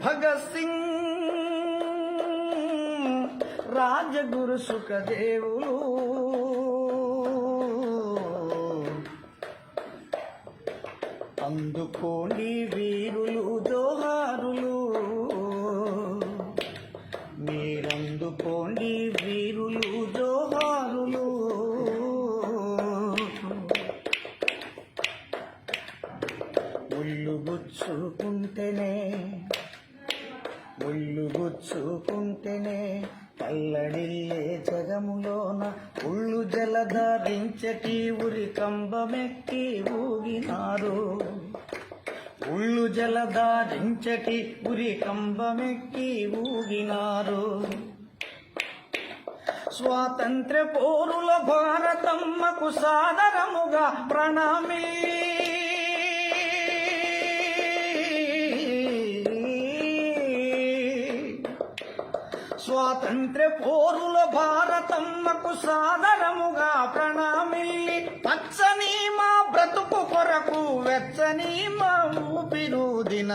భగత్ సింగ్, రాజగురు సుఖదేవులు, అందుకోండి వీరులు జోహారులు, మీరందుకోండి వీరులు జోహారులు. ఒళ్ళు గుచ్చుకుంటేనే పల్లడిల్లే జగములోన ఉళ్ళు జలధరించటి ఉరి కంబమెక్కి ఊగినారు, ఉళ్ళు జలధరించటి ఉరి కంబమెక్కి ఊగినారు. స్వాతంత్ర్య పోరుల భారతమ్మకు సాదరముగా ప్రణామీ. స్వాతంత్ర్య పోరుల భారతమ్మకు సాదరముగా ప్రణామిల్లి, పచ్చని మా బ్రతుకు కొరకు వెచ్చని మా ఊపిరూదిన,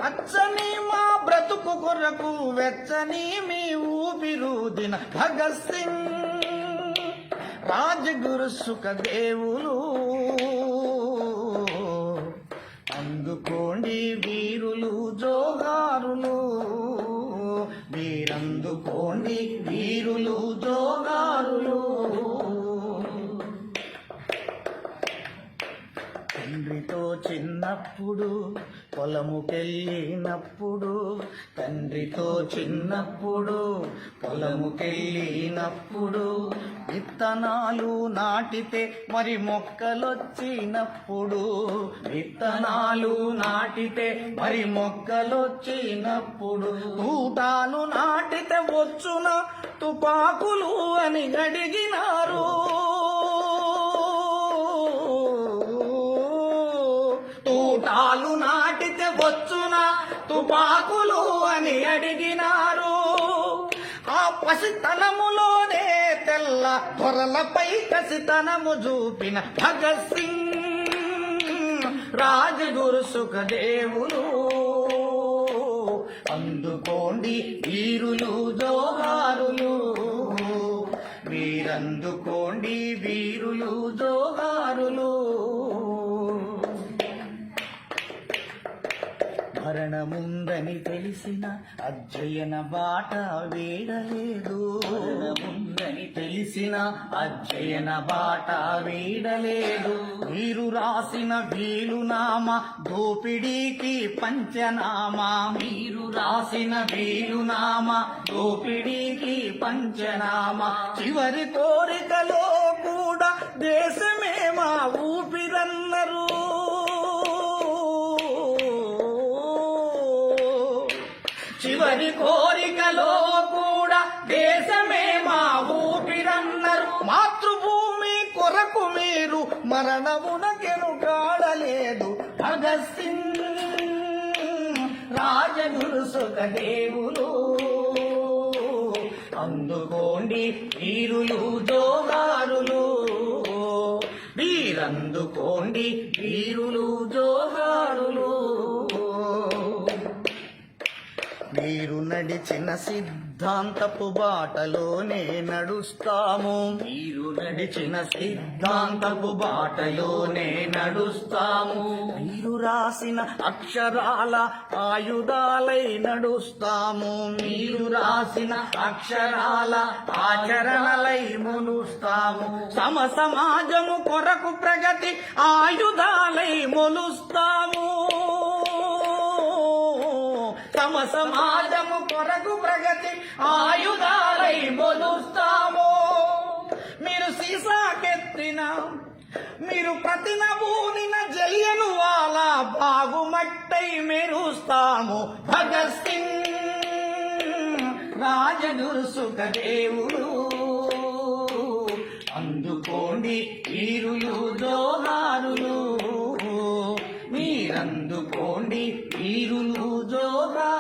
పచ్చని మా బ్రతుకు కొరకు వెచ్చని మీ ఊపిరూదిన భగత్ సింగ్, రాజగురు సుఖదేవులు, అందుకోండి వీరులు జోహారులు, మీరందుకోండి వీరులు జోహారులు. తండ్రితో చిన్నప్పుడు పొలముకెళ్ళినప్పుడు, తండ్రితో చిన్నప్పుడు పొలముకెళ్ళినప్పుడు, విత్తనాలు నాటితే మరి మొక్కలొచ్చినప్పుడు, విత్తనాలు నాటితే మరి మొక్కలొచ్చినప్పుడు, తూటాలు నాటితే వచ్చున తుపాకులు అని అడిగినారు, తూటాలు నాటితే వచ్చున తుపాకులు అని అడిగినారు. ఆ పసితనములోనే తెల్ల త్వరలపై కసితనము చూపిన భగత్ సింగ్, రాజగురు సుఖదేవులు, అందుకోండి వీరులు జోహారులు, మీరందుకోండి వీరులు జోహారులు. మరణముందని తెలిసిన అధ్యయన బాట వీడలేదు, మరణముందని తెలిసిన అధ్యయన బాట వీడలేదు. వీరు రాసిన వీలునామా దోపిడీకి పంచనామా, వీరు రాసిన వీలునామా దోపిడీకి పంచనామా. చివరి కోరికలో కూడా దేశమే మా ఊపిరన్నరు, చివరి కోరికలో కూడా దేశమే మా ఊపిరన్నరు. మాతృభూమి కొరకు మీరు మరణమునకెనుగాడలేదు భగత్ సింగ్, రాజగురు సుఖదేవులు, అందుకోండి వీరులు జోహారులు, వీరందుకోండి వీరులు జోహారులు. మీరు నడిచిన సిద్ధాంతపు బాటలోనే నడుస్తాము, మీరు నడిచిన సిద్ధాంతపు బాటలోనే నడుస్తాము. మీరు రాసిన అక్షరాల ఆయుధాలై నడుస్తాము, మీరు రాసిన అక్షరాల ఆచరణలై మొలుస్తాము. సమాజము కొరకు ప్రగతి ఆయుధాలై మొలుస్తాము, సమాజము కొరకు ప్రగతి ఆయుధాలై మొలుస్తాము. మీరు సీసాకెత్తిన, మీరు ప్రతినబూనిన జలియను వాళ్ళ బాగుమట్టై మెరుస్తాము భగత్ సింగ్, రాజగురు సుఖదేవులు, అందుకోండి వీరులు జోహారులు, మీరందుకోండి వీరులు జోహారులు.